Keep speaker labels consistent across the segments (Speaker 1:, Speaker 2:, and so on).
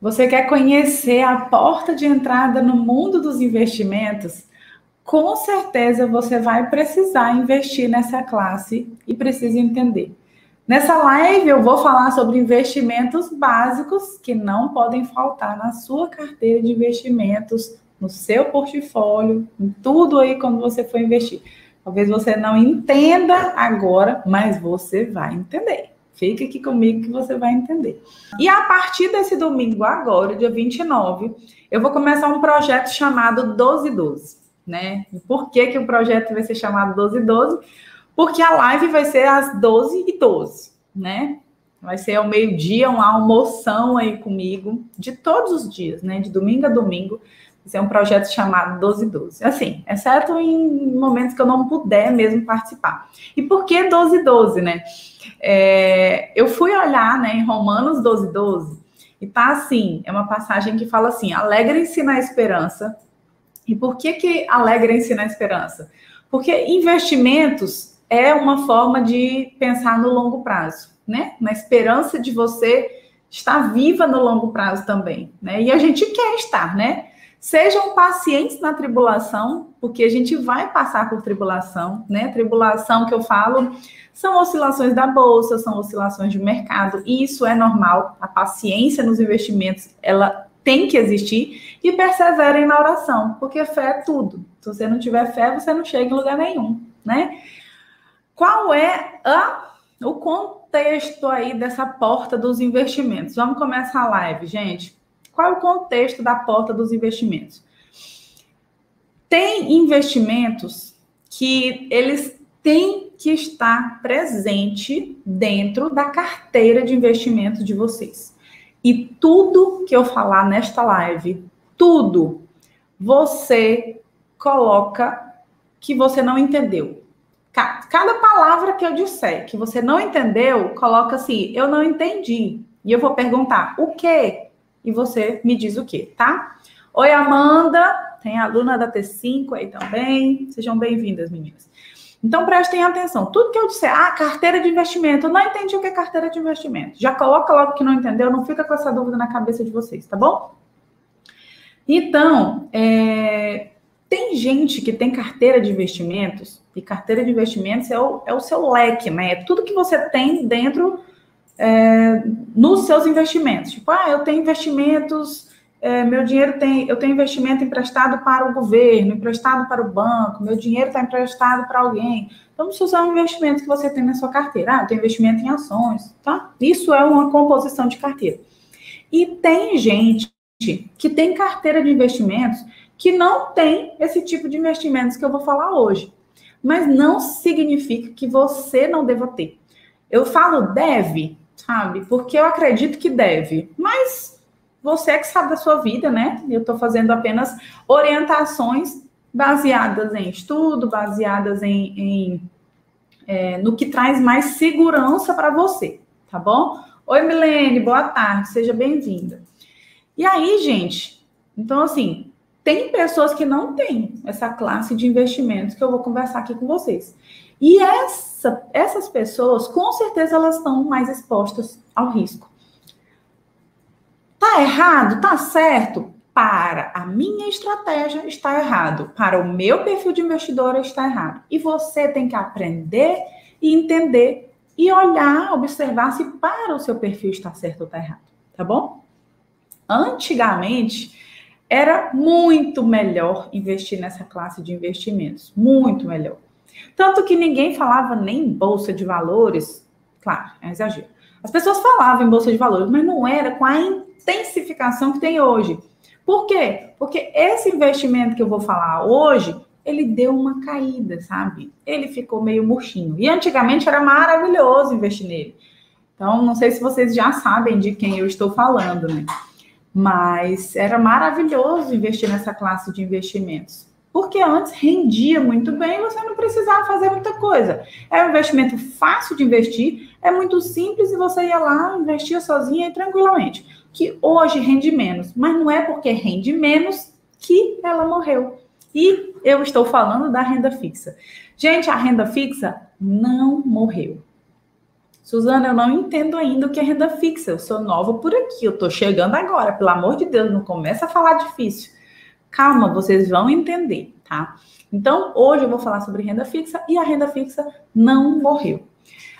Speaker 1: Você quer conhecer a porta de entrada no mundo dos investimentos? Com certeza você vai precisar investir nessa classe e precisa entender. Nessa live eu vou falar sobre investimentos básicos que não podem faltar na sua carteira de investimentos, no seu portfólio, em tudo aí quando você for investir. Talvez você não entenda agora, mas você vai entender. Fique aqui comigo que você vai entender. E a partir desse domingo agora, dia 29, eu vou começar um projeto chamado 1212, né? E por que o projeto vai ser chamado 1212? Porque a live vai ser às 12h12, né? Vai ser ao meio-dia, uma almoção aí comigo, de todos os dias, né? De domingo a domingo. Vai ser um projeto chamado 1212. Assim, exceto em momentos que eu não puder mesmo participar. E por que 1212, né? Eu fui olhar, né, em Romanos 12:12, e tá assim, é uma passagem que fala assim: alegrem-se na esperança. E por que alegrem-se na esperança? Porque investimentos é uma forma de pensar no longo prazo, né? Na esperança de você estar viva no longo prazo também, né? E a gente quer estar, né? Sejam pacientes na tribulação, porque a gente vai passar por tribulação, né? Tribulação que eu falo são oscilações da bolsa, são oscilações de mercado, e isso é normal. A paciência nos investimentos, ela tem que existir, e perseverem na oração, porque fé é tudo. Se você não tiver fé, você não chega em lugar nenhum, né? Qual é o contexto aí dessa porta dos investimentos? Vamos começar a live, gente. Qual é o contexto da porta dos investimentos? Tem investimentos que eles têm que estar presente dentro da carteira de investimentos de vocês. E tudo que eu falar nesta live, tudo, você coloca que você não entendeu. Cada palavra que eu disser que você não entendeu, coloca assim: eu não entendi. E eu vou perguntar o quê? E você me diz o quê, tá? Oi, Amanda. Tem a aluna da T5 aí também. Sejam bem-vindas, meninas. Então, prestem atenção. Tudo que eu disser, carteira de investimento, eu não entendi o que é carteira de investimento. Já coloca logo que não entendeu, não fica com essa dúvida na cabeça de vocês, tá bom? Então, tem gente que tem carteira de investimentos, e carteira de investimentos é o seu leque, né? É tudo que você tem dentro nos seus investimentos. Tipo, eu tenho investimentos... meu dinheiro eu tenho investimento emprestado para o governo, emprestado para o banco, meu dinheiro está emprestado para alguém. Então, isso é um investimento que você tem na sua carteira. Eu tenho investimento em ações, tá? Isso é uma composição de carteira. E tem gente que tem carteira de investimentos que não tem esse tipo de investimentos que eu vou falar hoje. Mas não significa que você não deva ter. Eu falo deve, sabe? Porque eu acredito que deve, mas você é que sabe da sua vida, né? Eu estou fazendo apenas orientações baseadas em estudo, baseadas no que traz mais segurança para você, tá bom? Oi, Milene, boa tarde, seja bem-vinda. E aí, gente, então assim, tem pessoas que não têm essa classe de investimentos que eu vou conversar aqui com vocês. E essas pessoas, com certeza, elas estão mais expostas ao risco. Tá errado? Tá certo? Para a minha estratégia está errado. Para o meu perfil de investidora está errado. E você tem que aprender e entender e olhar, observar se para o seu perfil está certo ou está errado. Tá bom? Antigamente, era muito melhor investir nessa classe de investimentos. Muito melhor. Tanto que ninguém falava nem em bolsa de valores. Claro, é exagero. As pessoas falavam em bolsa de valores, mas não era com a intensificação que tem hoje. Por quê? Porque esse investimento que eu vou falar hoje, ele deu uma caída, sabe? Ele ficou meio murchinho. E antigamente era maravilhoso investir nele. Então, não sei se vocês já sabem de quem eu estou falando, né? Mas era maravilhoso investir nessa classe de investimentos. Porque antes rendia muito bem e você não precisava fazer muita coisa. É um investimento fácil de investir, é muito simples e você ia lá, investia sozinha e tranquilamente. Que hoje rende menos, mas não é porque rende menos que ela morreu. E eu estou falando da renda fixa. Gente, a renda fixa não morreu. Suzana, eu não entendo ainda o que é renda fixa. Eu sou nova por aqui, eu tô chegando agora. Pelo amor de Deus, não começa a falar difícil. Calma, vocês vão entender, tá? Então, hoje eu vou falar sobre renda fixa e a renda fixa não morreu.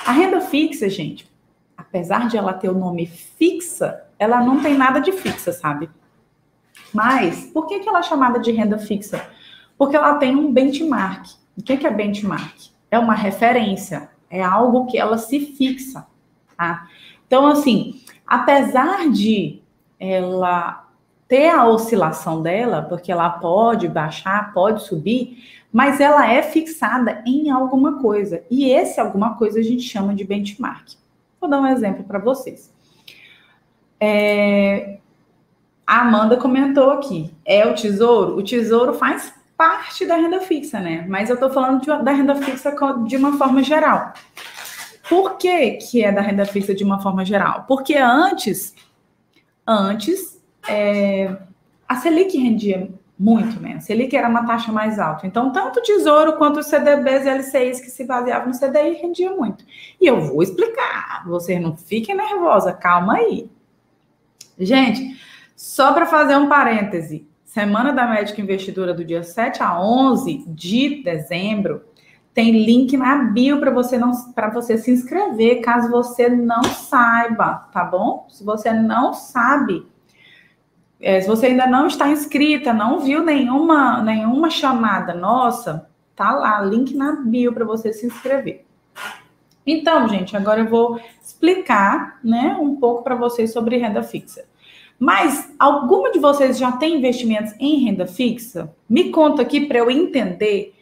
Speaker 1: A renda fixa, gente, apesar de ela ter o nome fixa, ela não tem nada de fixa, sabe? Mas, por que ela é chamada de renda fixa? Porque ela tem um benchmark. O que é benchmark? É uma referência, é algo que ela se fixa, tá? Então, assim, apesar de ela ter a oscilação dela, porque ela pode baixar, pode subir, mas ela é fixada em alguma coisa. E esse alguma coisa a gente chama de benchmark. Vou dar um exemplo para vocês. A Amanda comentou aqui, é o tesouro? O tesouro faz parte da renda fixa, né? Mas eu tô falando da renda fixa de uma forma geral. Por que que é da renda fixa de uma forma geral? Porque antes a Selic rendia muito, né? A Selic era uma taxa mais alta. Então, tanto o Tesouro quanto os CDBs e LCIs que se baseavam no CDI rendiam muito. E eu vou explicar. Vocês não fiquem nervosa, calma aí. Gente, só para fazer um parêntese, Semana da Médica Investidora do dia 7 a 11 de dezembro, tem link na bio para você se inscrever, caso você não saiba, tá bom? Se você não sabe, se você ainda não está inscrita, não viu nenhuma chamada nossa, tá lá, link na bio para você se inscrever. Então, gente, agora eu vou explicar, né, um pouco para vocês sobre renda fixa. Mas alguma de vocês já tem investimentos em renda fixa? Me conta aqui para eu entender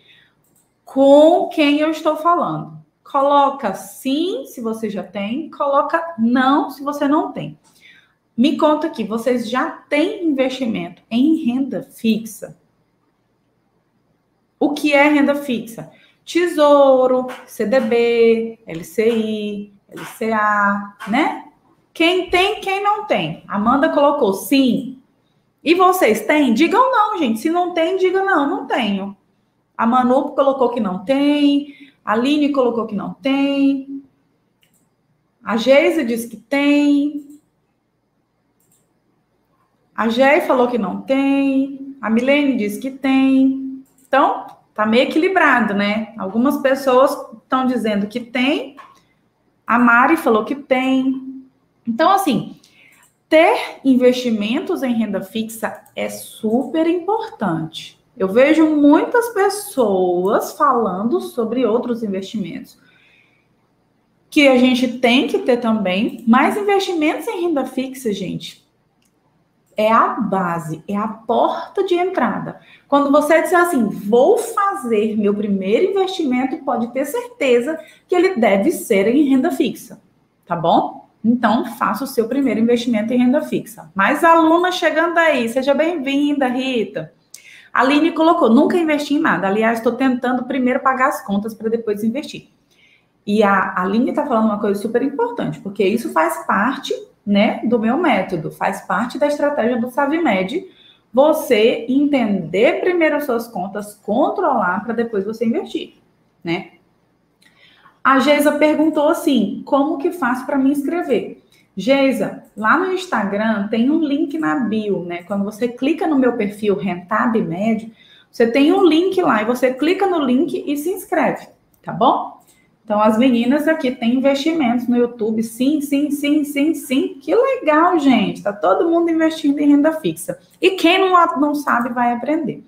Speaker 1: com quem eu estou falando. Coloca sim, se você já tem, coloca não, se você não tem. Me conta aqui, vocês já têm investimento em renda fixa? O que é renda fixa? Tesouro, CDB, LCI, LCA, né? Quem tem, quem não tem? Amanda colocou sim. E vocês têm? Digam não, gente. Se não tem, diga não, não tenho. A Manu colocou que não tem. A Aline colocou que não tem. A Geisa disse que tem. A Gei falou que não tem. A Milene disse que tem. Então, tá meio equilibrado, né? Algumas pessoas estão dizendo que tem. A Mari falou que tem. Então, assim, ter investimentos em renda fixa é super importante. Eu vejo muitas pessoas falando sobre outros investimentos que a gente tem que ter também, mas investimentos em renda fixa, gente, é a base, é a porta de entrada. Quando você disser assim, vou fazer meu primeiro investimento, pode ter certeza que ele deve ser em renda fixa, tá bom? Então, faça o seu primeiro investimento em renda fixa. Mais aluna chegando aí, seja bem-vinda, Rita. A Aline colocou, nunca investi em nada. Aliás, estou tentando primeiro pagar as contas para depois investir. E a Aline está falando uma coisa super importante, porque isso faz parte, né, do meu método, faz parte da estratégia do Savimed, você entender primeiro as suas contas, controlar para depois você investir, né? A Geisa perguntou assim, como que faço para me inscrever? Geisa, lá no Instagram tem um link na bio, né? Quando você clica no meu perfil Rentab Médio, você tem um link lá e você clica no link e se inscreve, tá bom? Então, as meninas aqui têm investimentos no YouTube. Sim. Que legal, gente. Tá todo mundo investindo em renda fixa. E quem não sabe vai aprender.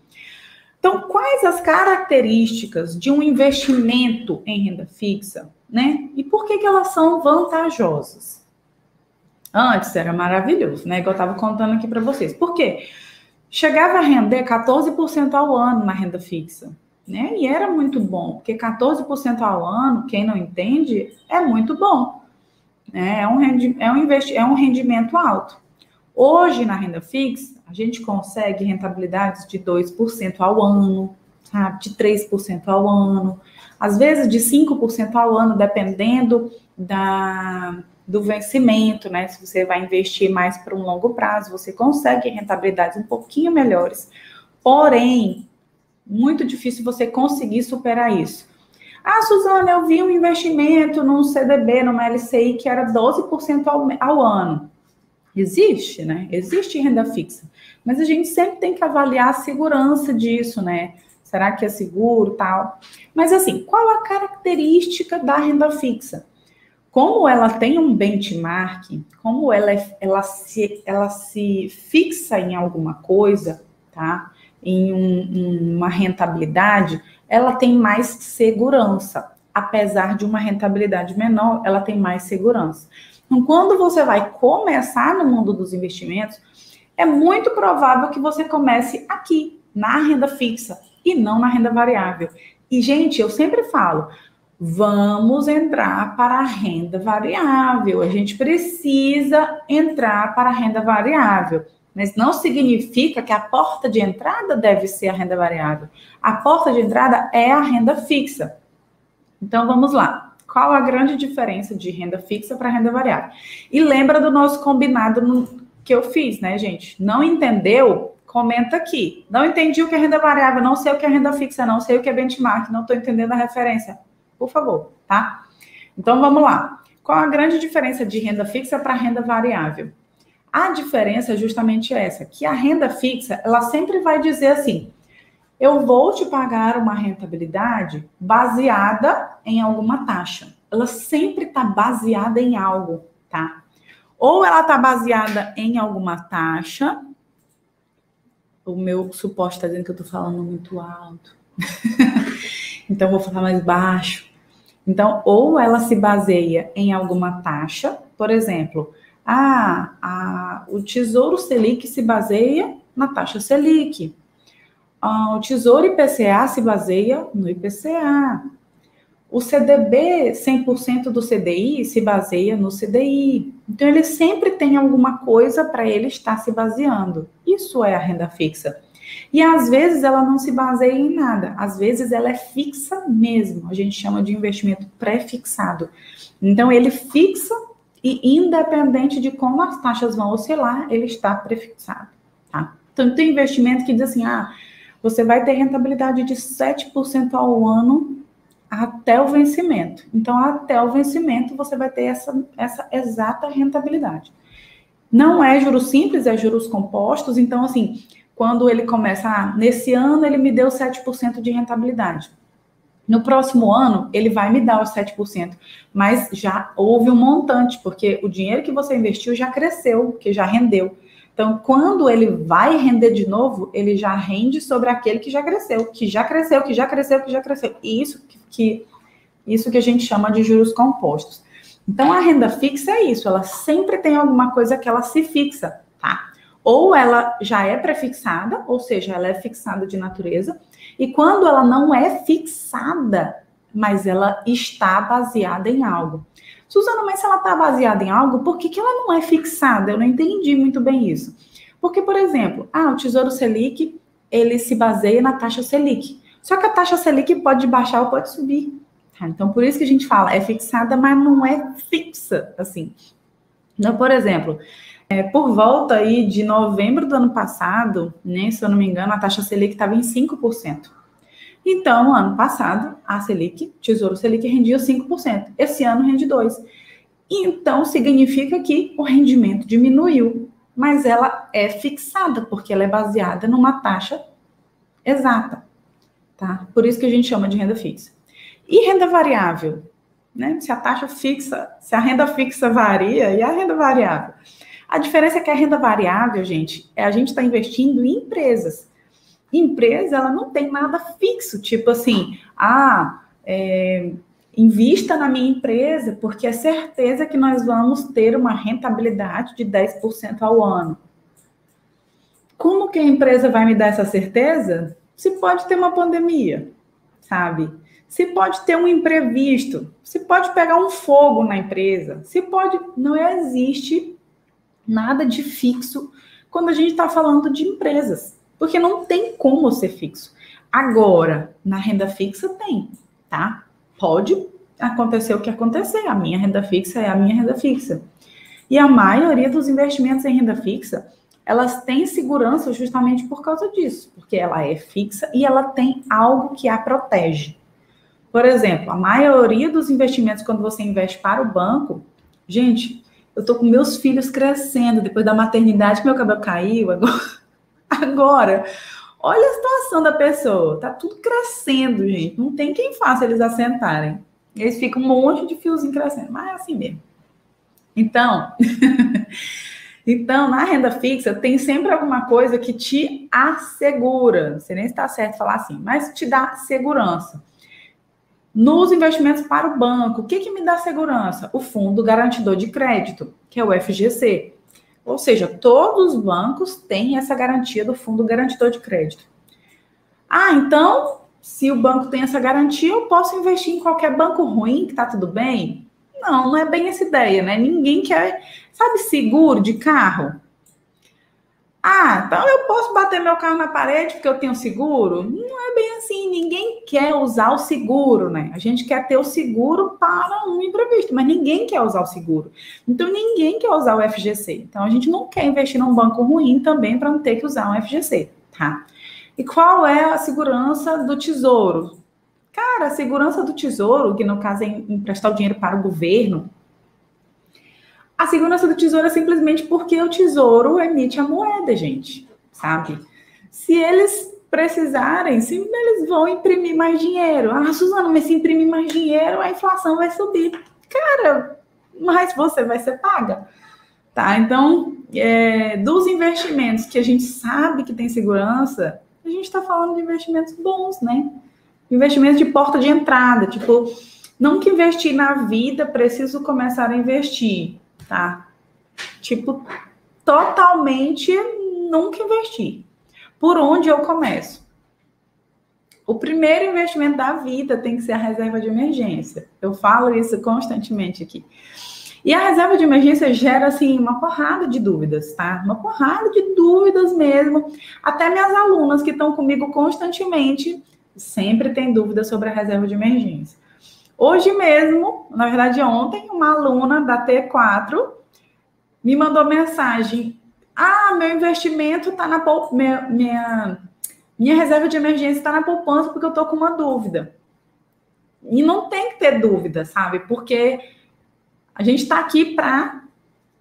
Speaker 1: Então, quais as características de um investimento em renda fixa, né? E por que elas são vantajosas? Antes era maravilhoso, né? Igual eu estava contando aqui para vocês. Por quê? Chegava a render 14% ao ano na renda fixa. Né? E era muito bom, porque 14% ao ano, quem não entende, é muito bom. Né? É um rendimento alto. Hoje, na renda fixa, a gente consegue rentabilidades de 2% ao ano, sabe? De 3% ao ano, às vezes de 5% ao ano, dependendo do vencimento, né? Se você vai investir mais para um longo prazo, você consegue rentabilidades um pouquinho melhores. Porém, muito difícil você conseguir superar isso. Ah, Suzana, eu vi um investimento num CDB, numa LCI, que era 12% ao ano. Existe, né? Existe renda fixa. Mas a gente sempre tem que avaliar a segurança disso, né? Será que é seguro e tal? Mas assim, qual a característica da renda fixa? Como ela tem um benchmark, como ela se fixa em alguma coisa, tá? Uma rentabilidade, ela tem mais segurança. Apesar de uma rentabilidade menor, ela tem mais segurança. Então, quando você vai começar no mundo dos investimentos, é muito provável que você comece aqui, na renda fixa, e não na renda variável. E, gente, eu sempre falo, vamos entrar para a renda variável. A gente precisa entrar para a renda variável. Mas não significa que a porta de entrada deve ser a renda variável. A porta de entrada é a renda fixa. Então, vamos lá. Qual a grande diferença de renda fixa para renda variável? E lembra do nosso combinado que eu fiz, né, gente? Não entendeu? Comenta aqui. Não entendi o que é renda variável, não sei o que é renda fixa, não sei o que é benchmark, não estou entendendo a referência. Por favor, tá? Então, vamos lá. Qual a grande diferença de renda fixa para renda variável? A diferença é justamente essa, que a renda fixa, ela sempre vai dizer assim, eu vou te pagar uma rentabilidade baseada em alguma taxa. Ela sempre está baseada em algo, tá? Ou ela está baseada em alguma taxa. O meu suporte está dizendo que eu estou falando muito alto. Então, vou falar mais baixo. Então, ou ela se baseia em alguma taxa, por exemplo, o Tesouro Selic se baseia na taxa Selic. O Tesouro IPCA se baseia no IPCA. O CDB 100% do CDI se baseia no CDI. Então, ele sempre tem alguma coisa para ele estar se baseando. Isso é a renda fixa. E, às vezes, ela não se baseia em nada. Às vezes, ela é fixa mesmo. A gente chama de investimento pré-fixado. Então, ele fixa e, independente de como as taxas vão oscilar, ele está prefixado. Tá? Então, tem investimento que diz assim, você vai ter rentabilidade de 7% ao ano até o vencimento. Então, até o vencimento, você vai ter essa exata rentabilidade. Não é juros simples, é juros compostos. Então, assim, quando ele começa, nesse ano ele me deu 7% de rentabilidade. No próximo ano, ele vai me dar os 7%, mas já houve um montante, porque o dinheiro que você investiu já cresceu, que já rendeu. Então, quando ele vai render de novo, ele já rende sobre aquele que já cresceu, que já cresceu, que já cresceu, que já cresceu. E isso que a gente chama de juros compostos. Então, a renda fixa é isso, ela sempre tem alguma coisa que ela se fixa, tá? Ou ela já é prefixada, ou seja, ela é fixada de natureza, e quando ela não é fixada, mas ela está baseada em algo. Suzana, mas se ela está baseada em algo, por que ela não é fixada? Eu não entendi muito bem isso. Porque, por exemplo, o Tesouro Selic, ele se baseia na taxa Selic. Só que a taxa Selic pode baixar ou pode subir. Tá? Então, por isso que a gente fala, é fixada, mas não é fixa, assim. Então, por exemplo, por volta aí de novembro do ano passado, né, se eu não me engano, a taxa Selic estava em 5%. Então, ano passado, a Selic, Tesouro Selic, rendia 5%. Esse ano rende 2%. Então, significa que o rendimento diminuiu, mas ela é fixada, porque ela é baseada numa taxa exata, tá? Por isso que a gente chama de renda fixa. E renda variável, né? Se a taxa fixa, se a renda fixa varia, e a renda variável? A diferença é que a renda variável, gente, a gente está investindo em empresas. Empresa, ela não tem nada fixo, tipo assim, invista na minha empresa, porque é certeza que nós vamos ter uma rentabilidade de 10% ao ano. Como que a empresa vai me dar essa certeza? Se pode ter uma pandemia, sabe? Se pode ter um imprevisto, se pode pegar um fogo na empresa, se pode... Não existe nada de fixo quando a gente está falando de empresas, porque não tem como ser fixo. Agora, na renda fixa tem, tá? Pode acontecer o que acontecer, a minha renda fixa é a minha renda fixa. E a maioria dos investimentos em renda fixa, elas têm segurança justamente por causa disso, porque ela é fixa e ela tem algo que a protege. Por exemplo, a maioria dos investimentos, quando você investe para o banco, gente, eu tô com meus filhos crescendo, depois da maternidade, que meu cabelo caiu, agora, olha a situação da pessoa, tá tudo crescendo, gente, não tem quem faça eles assentarem. Eles ficam um monte de fiozinho crescendo, mas é assim mesmo. Então, na renda fixa tem sempre alguma coisa que te assegura, não sei nem se está certo falar assim, mas te dá segurança. Nos investimentos para o banco, o que me dá segurança? O Fundo Garantidor de Crédito, que é o FGC. Ou seja, todos os bancos têm essa garantia do Fundo Garantidor de Crédito. Ah, então, se o banco tem essa garantia, eu posso investir em qualquer banco ruim, que tá tudo bem? Não é bem essa ideia, né? Ninguém quer, sabe, seguro de carro? Ah, então eu posso bater meu carro na parede porque eu tenho seguro? Não é bem assim, ninguém quer usar o seguro, né? A gente quer ter o seguro para um imprevisto, mas ninguém quer usar o seguro. Então ninguém quer usar o FGC. Então a gente não quer investir num banco ruim também para não ter que usar um FGC, tá? E qual é a segurança do tesouro? Cara, a segurança do tesouro, que no caso é emprestar o dinheiro para o governo, a segurança do tesouro é simplesmente porque o tesouro emite a moeda, gente, sabe? Se eles precisarem, sim, eles vão imprimir mais dinheiro. Ah, Suzana, mas se imprimir mais dinheiro, a inflação vai subir. Cara, mas você vai ser paga, tá? Então, dos investimentos que a gente sabe que tem segurança, a gente está falando de investimentos bons, né? Investimentos de porta de entrada, tipo, não que investir na vida, preciso começar a investir, tá? Tipo, totalmente nunca investir. Por onde eu começo? O primeiro investimento da vida tem que ser a reserva de emergência. Eu falo isso constantemente aqui. E a reserva de emergência gera, assim, uma porrada de dúvidas, tá? Uma porrada de dúvidas mesmo. Até minhas alunas que estão comigo constantemente sempre têm dúvidas sobre a reserva de emergência. Hoje mesmo, na verdade ontem, uma aluna da T4 me mandou mensagem. Ah, meu investimento está na minha reserva de emergência está na poupança porque eu estou com uma dúvida. E não tem que ter dúvida, sabe? Porque a gente está aqui para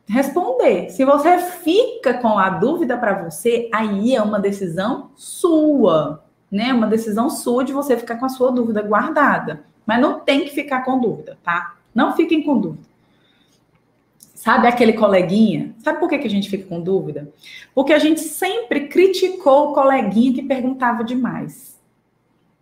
Speaker 1: responder. Se você fica com a dúvida para você, aí é uma decisão sua, né? Uma decisão sua de você ficar com a sua dúvida guardada. Mas não tem que ficar com dúvida, tá? Não fiquem com dúvida. Sabe aquele coleguinha? Sabe por que a gente fica com dúvida? Porque a gente sempre criticou o coleguinha que perguntava demais.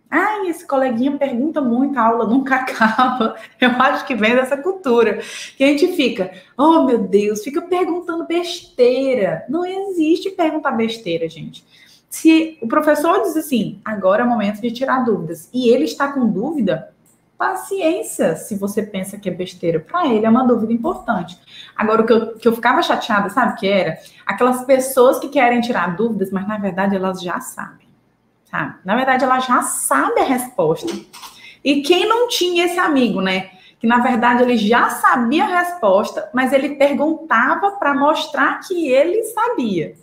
Speaker 1: Ai, esse coleguinha pergunta muito, a aula nunca acaba. Eu acho que vem dessa cultura. Que a gente fica, oh meu Deus, fica perguntando besteira. Não existe perguntar besteira, gente. Se o professor diz assim, agora é o momento de tirar dúvidas, e ele está com dúvida, paciência, se você pensa que é besteira. Para ele é uma dúvida importante. Agora, o que eu ficava chateada, sabe o que era? Aquelas pessoas que querem tirar dúvidas, mas na verdade elas já sabem. Sabe? Na verdade, ela já sabe a resposta. E quem não tinha esse amigo, né? Que na verdade ele já sabia a resposta, mas ele perguntava para mostrar que ele sabia.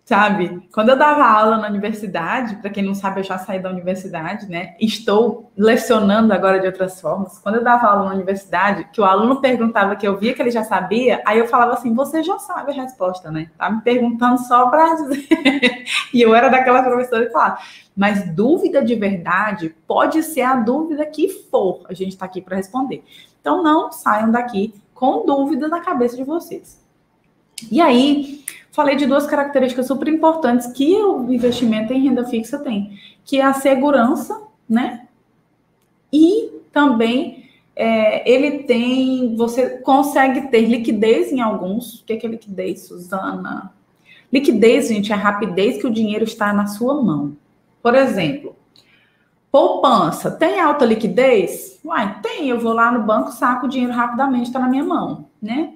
Speaker 1: Sabe? Quando eu dava aula na universidade, para quem não sabe, eu já saí da universidade, né? Estou lecionando agora de outras formas. Quando eu dava aula na universidade, que o aluno perguntava que eu via que ele já sabia, aí eu falava assim, você já sabe a resposta, né? Tá me perguntando só para dizer. E eu era daquela professora que falava, mas dúvida de verdade pode ser a dúvida que for. A gente está aqui para responder. Então, não saiam daqui com dúvida na cabeça de vocês. E aí, falei de duas características super importantes que o investimento em renda fixa tem, que é a segurança, né? E também ele tem, você consegue ter liquidez em alguns. O que é liquidez, Suzana? Liquidez, gente, é a rapidez que o dinheiro está na sua mão. Por exemplo, poupança, tem alta liquidez? Uai, tem, eu vou lá no banco, saco o dinheiro rapidamente, está na minha mão, né?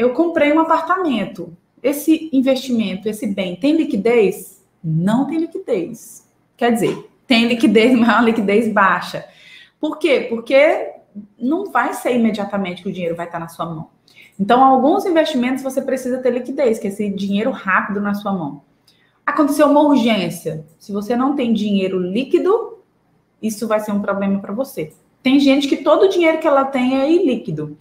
Speaker 1: Eu comprei um apartamento. Esse investimento, esse bem, tem liquidez? Não tem liquidez. Quer dizer, tem liquidez, mas é uma liquidez baixa. Por quê? Porque não vai ser imediatamente que o dinheiro vai estar na sua mão. Então, alguns investimentos você precisa ter liquidez, que é esse dinheiro rápido na sua mão. Aconteceu uma urgência. Se você não tem dinheiro líquido, isso vai ser um problema para você. Tem gente que todo o dinheiro que ela tem é ilíquido.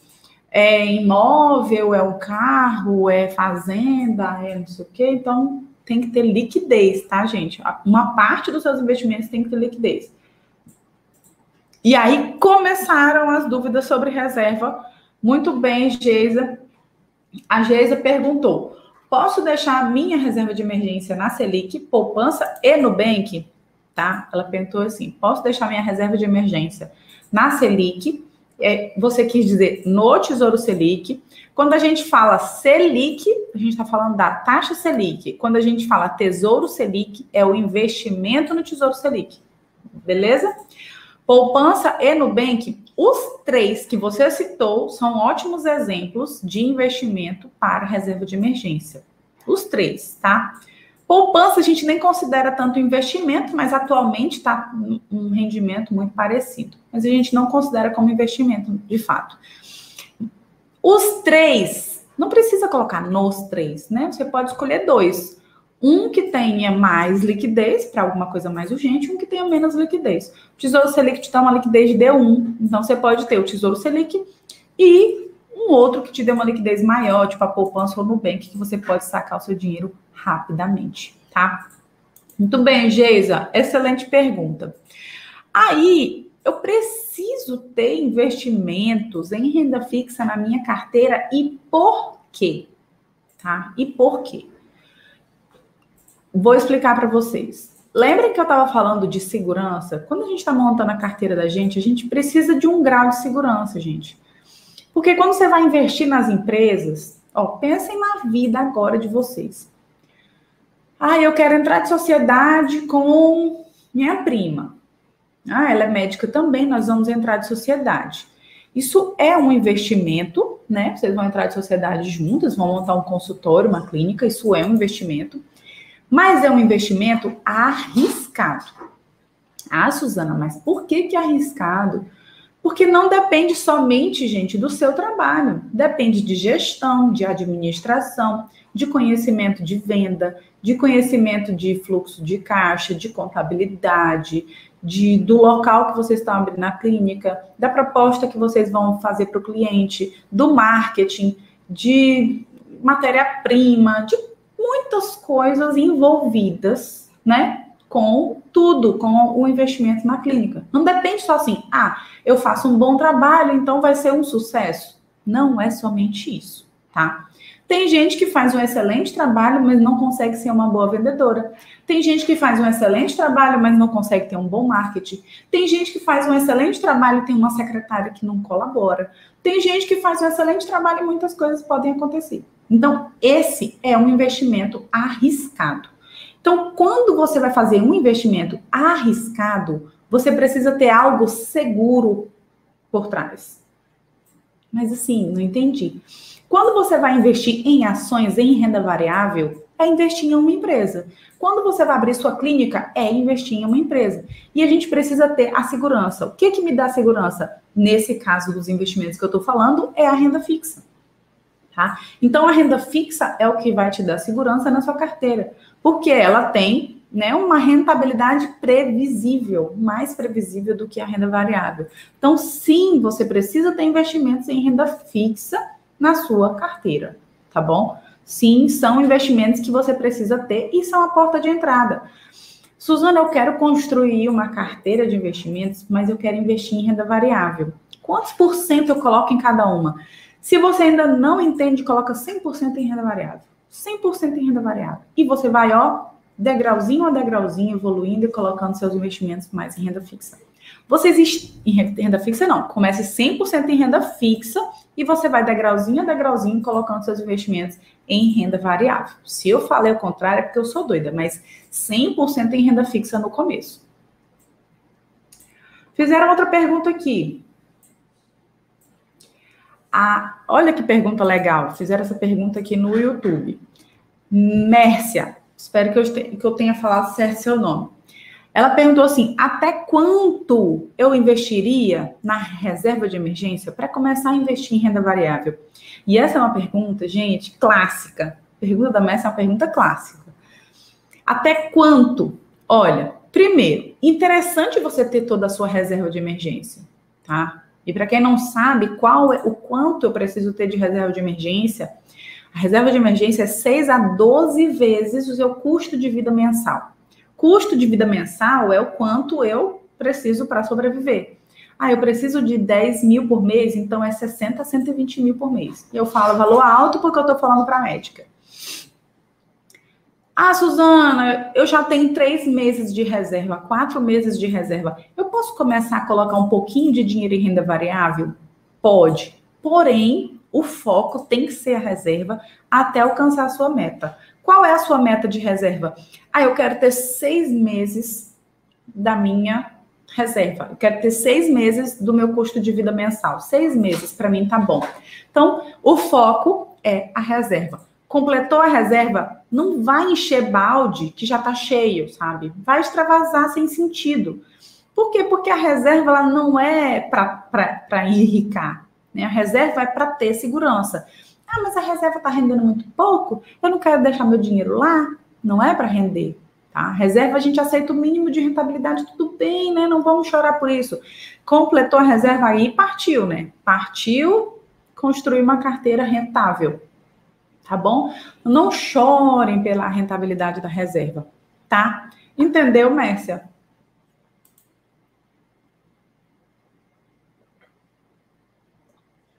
Speaker 1: É imóvel, é o carro, é fazenda, é não sei o quê. Então, tem que ter liquidez, tá, gente? Uma parte dos seus investimentos tem que ter liquidez. E aí começaram as dúvidas sobre reserva. Muito bem, Geisa. A Geisa perguntou: posso deixar a minha reserva de emergência na Selic, poupança e Nubank? Tá? Ela perguntou assim: posso deixar minha reserva de emergência na Selic? Você quis dizer no Tesouro Selic. Quando a gente fala Selic, a gente está falando da taxa Selic. Quando a gente fala Tesouro Selic, é o investimento no Tesouro Selic. Beleza? Poupança e Nubank, os três que você citou são ótimos exemplos de investimento para reserva de emergência. Os três, tá? Poupança a gente nem considera tanto investimento, mas atualmente está um rendimento muito parecido. Mas a gente não considera como investimento, de fato. Os três, não precisa colocar nos três, né? Você pode escolher dois. Um que tenha mais liquidez, para alguma coisa mais urgente, um que tenha menos liquidez. O Tesouro Selic te dá uma liquidez de D1, então você pode ter o Tesouro Selic e um outro que te dê uma liquidez maior, tipo a poupança ou Nubank, que você pode sacar o seu dinheiro rapidamente, tá? Muito bem, Geisa, excelente pergunta. Aí, eu preciso ter investimentos em renda fixa na minha carteira e por quê? Tá? E por quê? Vou explicar para vocês. Lembrem que eu estava falando de segurança? Quando a gente está montando a carteira da gente, a gente precisa de um grau de segurança, gente. Porque quando você vai investir nas empresas, pensem na vida agora de vocês. Eu quero entrar de sociedade com minha prima. Ela é médica também, nós vamos entrar de sociedade. Isso é um investimento, né? Vocês vão entrar de sociedade juntas, vão montar um consultório, uma clínica, isso é um investimento. Mas é um investimento arriscado. Suzana, mas por que arriscado? Porque não depende somente, gente, do seu trabalho. Depende de gestão, de administração, de conhecimento de venda, de conhecimento de fluxo de caixa, de contabilidade, do local que vocês estão abrindo na clínica, da proposta que vocês vão fazer para o cliente, do marketing, de matéria-prima, de muitas coisas envolvidas, né? Com tudo, com o investimento na clínica. Não depende só assim, eu faço um bom trabalho, então vai ser um sucesso. Não é somente isso, tá? Tem gente que faz um excelente trabalho, mas não consegue ser uma boa vendedora. Tem gente que faz um excelente trabalho, mas não consegue ter um bom marketing. Tem gente que faz um excelente trabalho e tem uma secretária que não colabora. Tem gente que faz um excelente trabalho e muitas coisas podem acontecer. Então, esse é um investimento arriscado. Então, quando você vai fazer um investimento arriscado, você precisa ter algo seguro por trás. Mas assim, não entendi. Quando você vai investir em ações em renda variável, é investir em uma empresa. Quando você vai abrir sua clínica, é investir em uma empresa. E a gente precisa ter a segurança. O que me dá segurança? Nesse caso dos investimentos que eu estou falando, é a renda fixa. Tá? Então, a renda fixa é o que vai te dar segurança na sua carteira, porque ela tem, né, uma rentabilidade previsível, mais previsível do que a renda variável. Então, sim, você precisa ter investimentos em renda fixa na sua carteira, tá bom? Sim, são investimentos que você precisa ter e são a porta de entrada. Suzana, eu quero construir uma carteira de investimentos, mas eu quero investir em renda variável. Quantos por cento eu coloco em cada uma? Se você ainda não entende, coloca 100% em renda variável. 100% em renda variável. E você vai, degrauzinho a degrauzinho, evoluindo e colocando seus investimentos mais em renda fixa. Em renda fixa, não. Comece 100% em renda fixa e você vai degrauzinho a degrauzinho colocando seus investimentos em renda variável. Se eu falei o contrário, é porque eu sou doida, mas 100% em renda fixa no começo. Fizeram outra pergunta aqui. Olha que pergunta legal. Fizeram essa pergunta aqui no YouTube. Mércia, espero que eu tenha falado certo seu nome. Ela perguntou assim: até quanto eu investiria na reserva de emergência para começar a investir em renda variável? E essa é uma pergunta, gente, clássica. A pergunta da Mércia é uma pergunta clássica. Até quanto? Olha, Primeiro, interessante você ter toda a sua reserva de emergência, tá? E para quem não sabe o quanto eu preciso ter de reserva de emergência, a reserva de emergência é 6 a 12 vezes o seu custo de vida mensal. Custo de vida mensal é o quanto eu preciso para sobreviver. Eu preciso de 10 mil por mês, então é 60 a 120 mil por mês. E eu falo valor alto porque eu estou falando para a médica. Suzana, eu já tenho 3 meses de reserva, 4 meses de reserva. Eu posso começar a colocar um pouquinho de dinheiro em renda variável? Pode. Porém, o foco tem que ser a reserva até alcançar a sua meta. Qual é a sua meta de reserva? Eu quero ter 6 meses da minha reserva. Eu quero ter 6 meses do meu custo de vida mensal. 6 meses, para mim, tá bom. Então, o foco é a reserva. Completou a reserva, não vai encher balde que já tá cheio, sabe? Vai extravasar sem sentido. Por quê? Porque a reserva ela não é para enriquecer, né? A reserva é para ter segurança. Mas a reserva tá rendendo muito pouco, eu não quero deixar meu dinheiro lá. Não é para render, tá? A reserva a gente aceita o mínimo de rentabilidade, tudo bem, né? Não vamos chorar por isso. Completou a reserva aí, partiu, né? Partiu construir uma carteira rentável. Tá bom? Não chorem pela rentabilidade da reserva, tá? Entendeu, Mércia?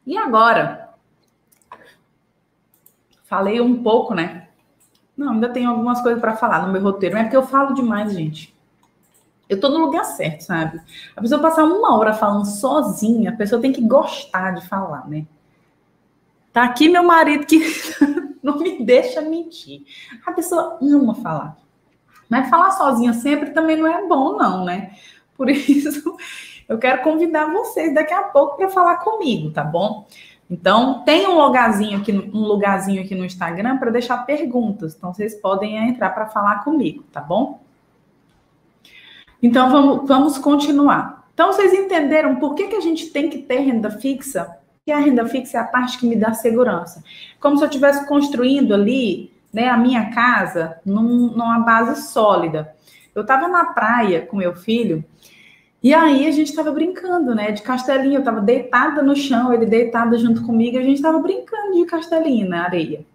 Speaker 1: E agora? Falei um pouco, né? Não, ainda tenho algumas coisas para falar no meu roteiro, não é porque eu falo demais, gente. Eu tô no lugar certo, sabe? A pessoa passar 1 hora falando sozinha, a pessoa tem que gostar de falar, né? Tá aqui meu marido que não me deixa mentir. A pessoa ama falar. Mas falar sozinha sempre também não é bom, não, né? Por isso, eu quero convidar vocês daqui a pouco para falar comigo, tá bom? Então, tem um lugarzinho aqui no Instagram para deixar perguntas. Então, vocês podem entrar para falar comigo, tá bom? Então, vamos continuar. Então, vocês entenderam por que a gente tem que ter renda fixa? Porque a renda fixa é a parte que me dá segurança. Como se eu estivesse construindo ali, né, a minha casa numa base sólida. Eu estava na praia com meu filho e aí a gente estava brincando, né, de castelinho. Eu estava deitada no chão, ele deitado junto comigo, e a gente estava brincando de castelinho na areia.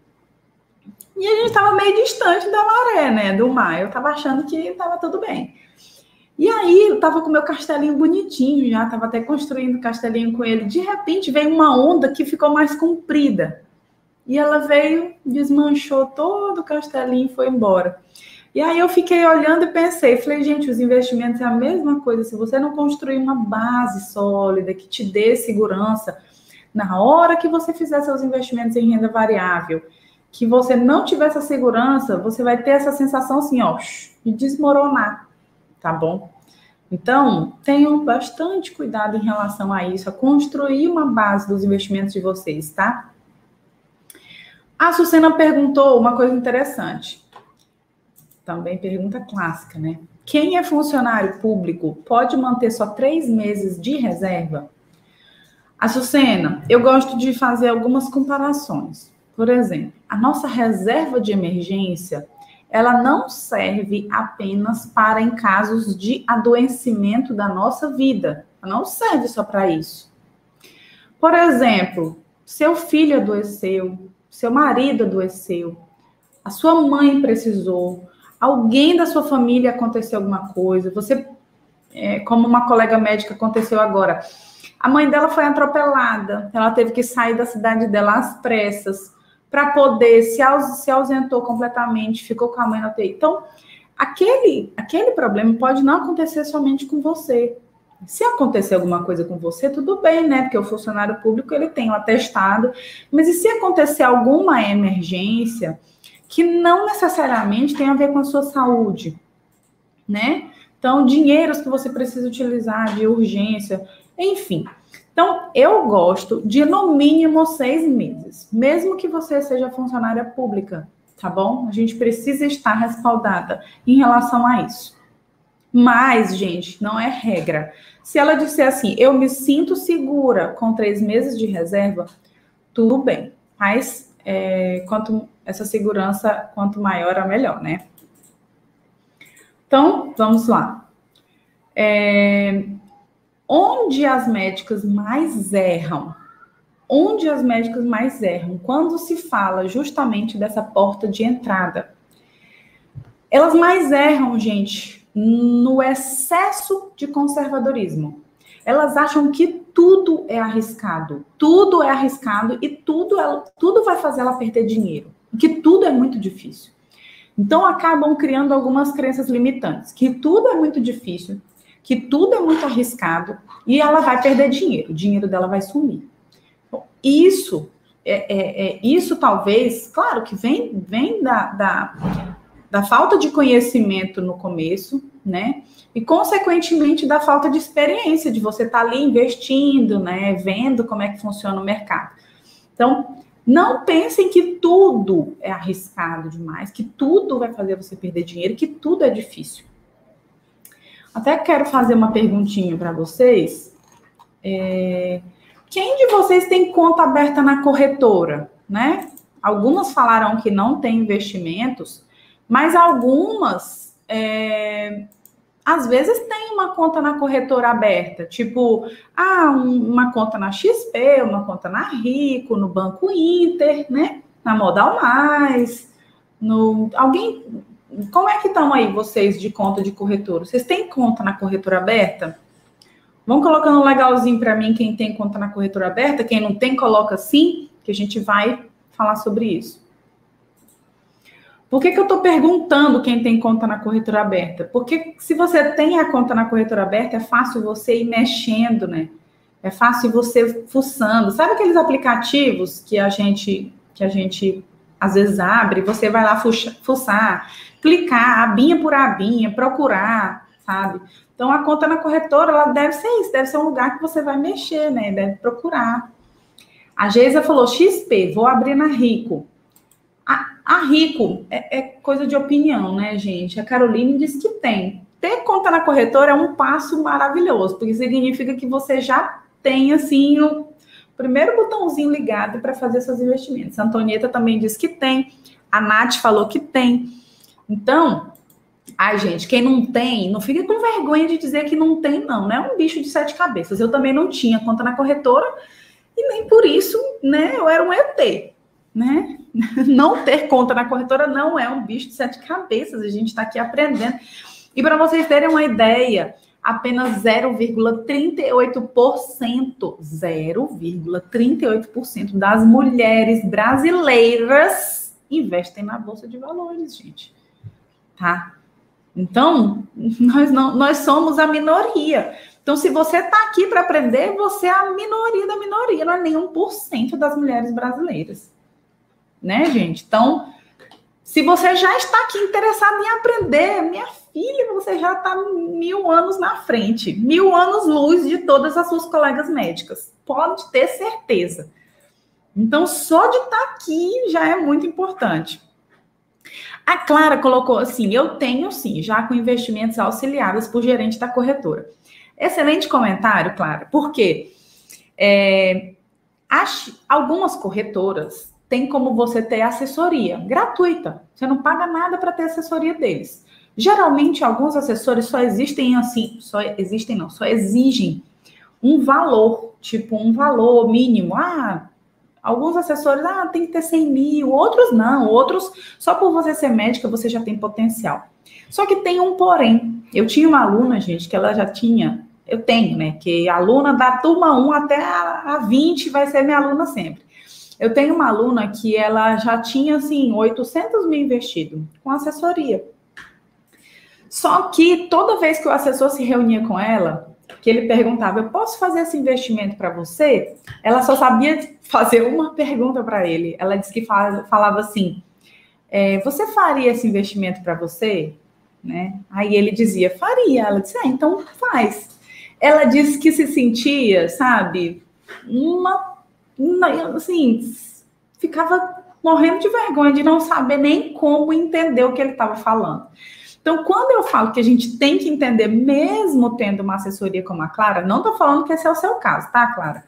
Speaker 1: E a gente estava meio distante da maré, né, do mar. Eu estava achando que estava tudo bem. E aí, eu tava com o meu castelinho bonitinho já, tava até construindo castelinho com ele. De repente, veio uma onda que ficou mais comprida. E ela veio, desmanchou todo o castelinho e foi embora. E aí eu fiquei olhando e pensei, falei, gente, os investimentos é a mesma coisa. Se você não construir uma base sólida que te dê segurança, na hora que você fizer seus investimentos em renda variável, que você não tiver essa segurança, você vai ter essa sensação assim, ó, de desmoronar. Tá bom? Então, tenham bastante cuidado em relação a isso, a construir uma base dos investimentos de vocês, tá? A Sucena perguntou uma coisa interessante. Também pergunta clássica, né? Quem é funcionário público pode manter só 3 meses de reserva? A Sucena, eu gosto de fazer algumas comparações. Por exemplo, a nossa reserva de emergência, ela não serve apenas para em casos de adoecimento da nossa vida. Ela não serve só para isso. Por exemplo, seu filho adoeceu, seu marido adoeceu, a sua mãe precisou, alguém da sua família aconteceu alguma coisa, você, como uma colega médica aconteceu agora, a mãe dela foi atropelada, ela teve que sair da cidade dela às pressas, para poder, se ausentou completamente, ficou com a mãe na UTI. Então, aquele problema pode não acontecer somente com você. Se acontecer alguma coisa com você, tudo bem, né? Porque o funcionário público, ele tem um atestado. Mas e se acontecer alguma emergência que não necessariamente tem a ver com a sua saúde, né? Então, dinheiros que você precisa utilizar de urgência, enfim. Então, eu gosto de, no mínimo, 6 meses, mesmo que você seja funcionária pública, tá bom? A gente precisa estar respaldada em relação a isso. Mas, gente, não é regra. Se ela disser assim, eu me sinto segura com 3 meses de reserva, tudo bem. Mas, quanto essa segurança, quanto maior, é melhor, né? Então, vamos lá. Onde as médicas mais erram? Onde as médicas mais erram? Quando se fala justamente dessa porta de entrada. Elas mais erram, gente, no excesso de conservadorismo. Elas acham que tudo é arriscado e tudo vai fazer ela perder dinheiro, que tudo é muito difícil. Então, acabam criando algumas crenças limitantes, que tudo é muito difícil, que tudo é muito arriscado e ela vai perder dinheiro, o dinheiro dela vai sumir. Bom, isso talvez, claro que vem da falta de conhecimento no começo, né? E, consequentemente, da falta de experiência, de você estar ali investindo, né? Vendo como é que funciona o mercado. Então, não pensem que tudo é arriscado demais, que tudo vai fazer você perder dinheiro, que tudo é difícil. Até quero fazer uma perguntinha para vocês. Quem de vocês tem conta aberta na corretora, né? Algumas falaram que não tem investimentos, mas algumas, às vezes, tem uma conta na corretora aberta, tipo, uma conta na XP, uma conta na Rico, no Banco Inter, né? Na Modal Mais, como é que estão aí vocês de conta de corretora? Vocês têm conta na corretora aberta? Vão colocando um legalzinho para mim quem tem conta na corretora aberta, quem não tem, coloca sim, que a gente vai falar sobre isso. Por que eu estou perguntando quem tem conta na corretora aberta? Porque se você tem a conta na corretora aberta, é fácil você ir mexendo, né? É fácil você fuçando. Sabe aqueles aplicativos que a gente às vezes abre, você vai lá fuçar, clicar, abinha por abinha, procurar, sabe? Então, a conta na corretora, ela deve ser isso, deve ser um lugar que você vai mexer, né? Deve procurar. A Geisa falou, XP, vou abrir na Rico. A Rico é coisa de opinião, né, gente? A Caroline disse que tem. Ter conta na corretora é um passo maravilhoso, porque significa que você já tem, assim, o primeiro botãozinho ligado para fazer seus investimentos. A Antonieta também disse que tem. A Nath falou que tem. Então, gente, quem não tem, não fica com vergonha de dizer que não tem, não. Não é um bicho de 7 cabeças. Eu também não tinha conta na corretora e nem por isso, né, eu era um ET. Né? Não ter conta na corretora não é um bicho de 7 cabeças, a gente está aqui aprendendo. E para vocês terem uma ideia, apenas 0,38% das mulheres brasileiras investem na Bolsa de Valores, gente. Tá? Então, nós somos a minoria. Então, se você está aqui para aprender, você é a minoria da minoria, não é nem 1% das mulheres brasileiras. Né, gente? Então, se você já está aqui interessado em aprender, minha filha, você já está 1000 anos na frente, 1000 anos luz de todas as suas colegas médicas. Pode ter certeza. Então, só de estar aqui já é muito importante. A Clara colocou assim, eu tenho sim, já com investimentos auxiliados por gerente da corretora. Excelente comentário, Clara, porque algumas corretoras tem como você ter assessoria gratuita. Você não paga nada para ter assessoria deles. Geralmente, alguns assessores só exigem um valor, tipo um valor mínimo. Alguns assessores, tem que ter 100 mil, outros não. Outros, só por você ser médica, você já tem potencial. Só que tem um porém. Eu tinha uma aluna, gente, que ela já tinha... Eu tenho, né? Que a aluna da turma 1 até a 20 vai ser minha aluna sempre. Eu tenho uma aluna que ela já tinha, assim, 800 mil investido com assessoria. Só que toda vez que o assessor se reunia com ela, que ele perguntava, eu posso fazer esse investimento para você? Ela só sabia fazer uma pergunta para ele. Ela disse que falava assim, você faria esse investimento para você? Né? Aí ele dizia, faria. Ela disse, então faz. Ela disse que se sentia, sabe, assim, ficava morrendo de vergonha de não saber nem como entender o que ele estava falando. Então, quando eu falo que a gente tem que entender, mesmo tendo uma assessoria como a Clara, não estou falando que esse é o seu caso, tá, Clara?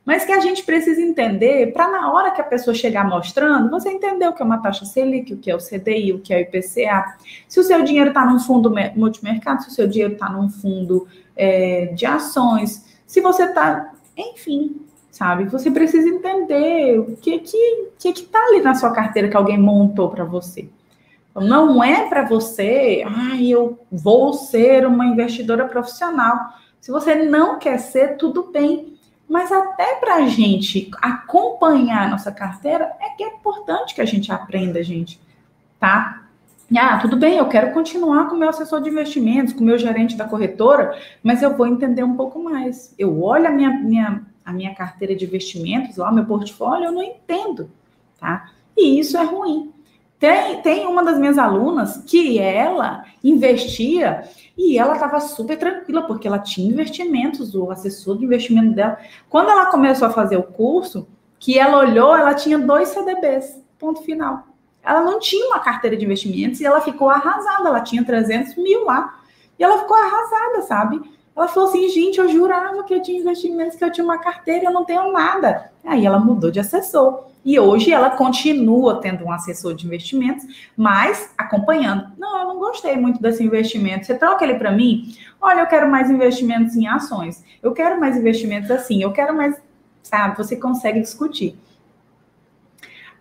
Speaker 1: mas que a gente precisa entender para na hora que a pessoa chegar mostrando, você entender o que é uma taxa Selic, o que é o CDI, o que é o IPCA, se o seu dinheiro está num fundo multimercado, se o seu dinheiro está num fundo de ações, se você está, enfim, sabe? Você precisa entender o que está ali na sua carteira que alguém montou para você. Não é para você, eu vou ser uma investidora profissional. Se você não quer ser, tudo bem. Mas até para a gente acompanhar a nossa carteira, é que é importante que a gente aprenda, gente, tá? Tudo bem, eu quero continuar com o meu assessor de investimentos, com o meu gerente da corretora, mas eu vou entender um pouco mais. Eu olho a minha carteira de investimentos, lá, meu portfólio, eu não entendo, tá? E isso é ruim. Tem uma das minhas alunas que ela investia e ela estava super tranquila, porque ela tinha investimentos, o assessor de investimento dela. Quando ela começou a fazer o curso, que ela olhou, ela tinha 2 CDBs, ponto final. Ela não tinha uma carteira de investimentos e ela ficou arrasada, ela tinha 300 mil lá. E ela ficou arrasada, sabe? Ela falou assim, gente, eu jurava que eu tinha investimentos, que eu tinha uma carteira, eu não tenho nada. Aí ela mudou de assessor. E hoje ela continua tendo um assessor de investimentos, mas acompanhando. Não, eu não gostei muito desse investimento. Você troca ele para mim? Olha, eu quero mais investimentos em ações. Eu quero mais investimentos assim. Eu quero mais, sabe? Você consegue discutir.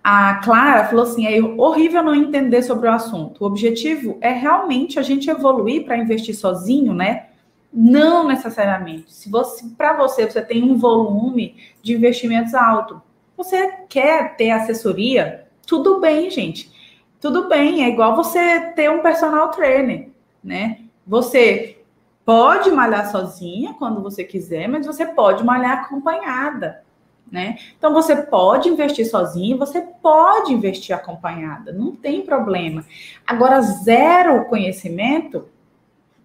Speaker 1: A Clara falou assim, é horrível não entender sobre o assunto. O objetivo é realmente a gente evoluir para investir sozinho, né? Não necessariamente. Se para você tem um volume de investimentos alto, você quer ter assessoria, tudo bem, gente. Tudo bem, é igual você ter um personal trainer, né? Você pode malhar sozinha quando você quiser, mas você pode malhar acompanhada, né? Então, você pode investir sozinho, você pode investir acompanhada, não tem problema. Agora, zero conhecimento,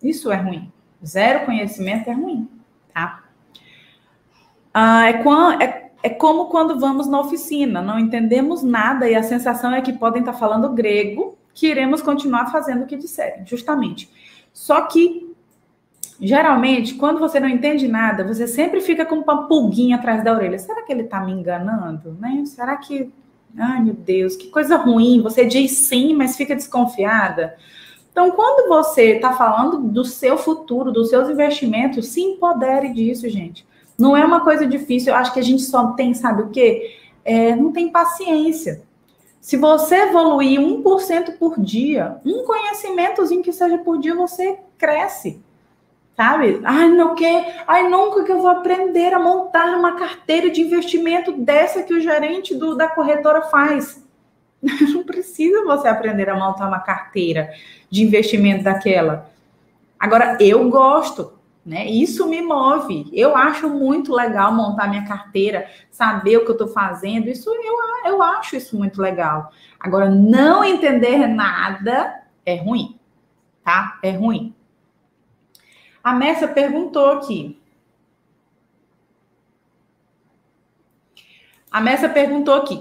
Speaker 1: isso é ruim. Zero conhecimento é ruim, tá? É como quando vamos na oficina, não entendemos nada e a sensação é que podem estar falando grego, que iremos continuar fazendo o que disserem, justamente. Só que, geralmente, quando você não entende nada, você sempre fica com uma pulguinha atrás da orelha. Será que ele está me enganando? Né? Será que... Ai, meu Deus, que coisa ruim. Você diz sim, mas fica desconfiada. Então, quando você está falando do seu futuro, dos seus investimentos, se empodere disso, gente. Não é uma coisa difícil. Eu acho que a gente só tem, sabe o quê? Não tem paciência. Se você evoluir 1% por dia, um conhecimentozinho que seja por dia, você cresce. Sabe? Nunca que eu vou aprender a montar uma carteira de investimento dessa que o gerente da corretora faz. Não precisa você aprender a montar uma carteira de investimento daquela. Agora, eu gosto, né? Isso me move. Eu acho muito legal montar minha carteira, saber o que eu estou fazendo. Isso eu acho isso muito legal. Agora, não entender nada é ruim, tá? É ruim. A Messa perguntou aqui.